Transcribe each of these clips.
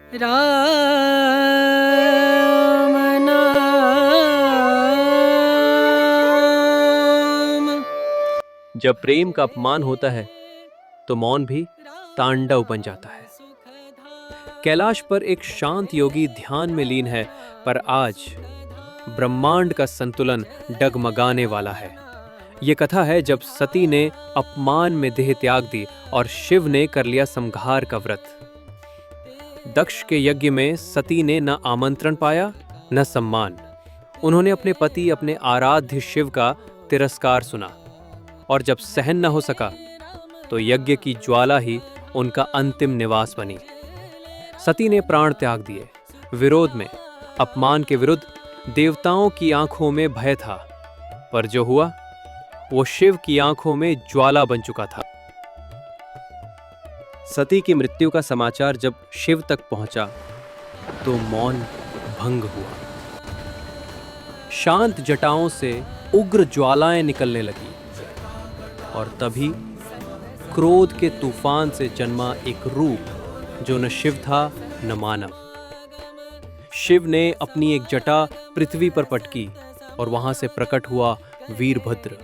राम नाम। जब प्रेम का अपमान होता है तो मौन भी तांडव बन जाता है। कैलाश पर एक शांत योगी ध्यान में लीन है, पर आज ब्रह्मांड का संतुलन डगमगाने वाला है। ये कथा है जब सती ने अपमान में देह त्याग दी और शिव ने कर लिया संहार का व्रत। दक्ष के यज्ञ में सती ने न आमंत्रण पाया न सम्मान। उन्होंने अपने पति, अपने आराध्य शिव का तिरस्कार सुना, और जब सहन न हो सका तो यज्ञ की ज्वाला ही उनका अंतिम निवास बनी। सती ने प्राण त्याग दिए। विरोध में, अपमान के विरुद्ध देवताओं की आंखों में भय था, पर जो हुआ वो शिव की आंखों में ज्वाला बन चुका था। सती की मृत्यु का समाचार जब शिव तक पहुंचा तो मौन भंग हुआ। शांत जटाओं से उग्र ज्वालाएं निकलने लगी, और तभी क्रोध के तूफान से जन्मा एक रूप जो न शिव था न मानव। शिव ने अपनी एक जटा पृथ्वी पर पटकी और वहां से प्रकट हुआ वीरभद्र।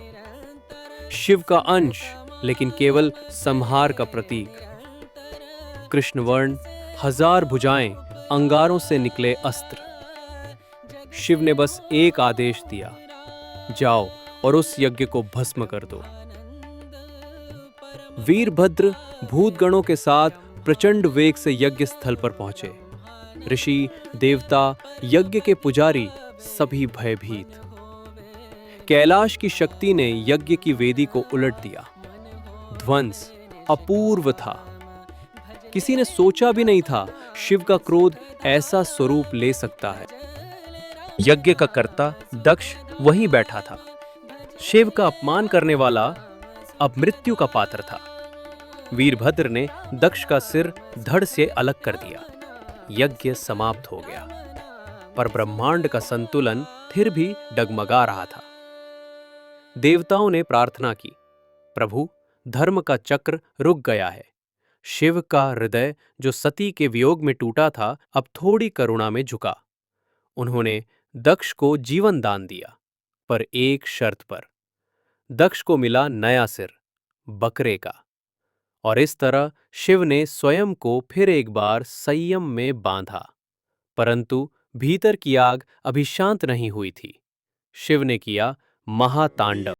शिव का अंश, लेकिन केवल संहार का प्रतीक। कृष्णवर्ण, 1000 भुजाएं, अंगारों से निकले अस्त्र। शिव ने बस एक आदेश दिया, जाओ और उस यज्ञ को भस्म कर दो। वीरभद्र भूतगणों के साथ प्रचंड वेग से यज्ञ स्थल पर पहुंचे। ऋषि, देवता, यज्ञ के पुजारी सभी भयभीत। कैलाश की शक्ति ने यज्ञ की वेदी को उलट दिया। ध्वंस अपूर्व था। किसी ने सोचा भी नहीं था शिव का क्रोध ऐसा स्वरूप ले सकता है। यज्ञ का कर्ता दक्ष वहीं बैठा था। शिव का अपमान करने वाला अब मृत्यु का पात्र था। वीरभद्र ने दक्ष का सिर धड़ से अलग कर दिया। यज्ञ समाप्त हो गया, पर ब्रह्मांड का संतुलन फिर भी डगमगा रहा था। देवताओं ने प्रार्थना की, प्रभु, धर्म का चक्र रुक गया है। शिव का हृदय जो सती के वियोग में टूटा था, अब थोड़ी करुणा में झुका। उन्होंने दक्ष को जीवन दान दिया, पर एक शर्त पर। दक्ष को मिला नया सिर, बकरे का। और इस तरह शिव ने स्वयं को फिर एक बार संयम में बांधा। परंतु भीतर की आग अभी शांत नहीं हुई थी। शिव ने किया महातांडव।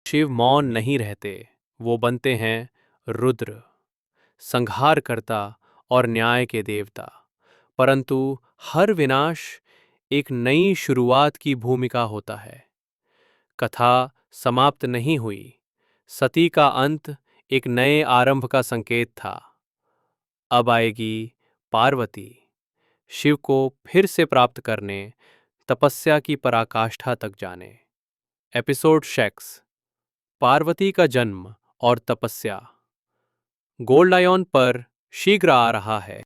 शिव मौन नहीं रहते, वो बनते हैं रुद्र, संहारकर्ता और न्याय के देवता। परंतु हर विनाश एक नई शुरुआत की भूमिका होता है। कथा समाप्त नहीं हुई। सती का अंत एक नए आरंभ का संकेत था। अब आएगी पार्वती, शिव को फिर से प्राप्त करने, तपस्या की पराकाष्ठा तक जाने। एपिसोड 6, पार्वती का जन्म और तपस्या, गोल्ड आयॉन पर शीघ्र आ रहा है।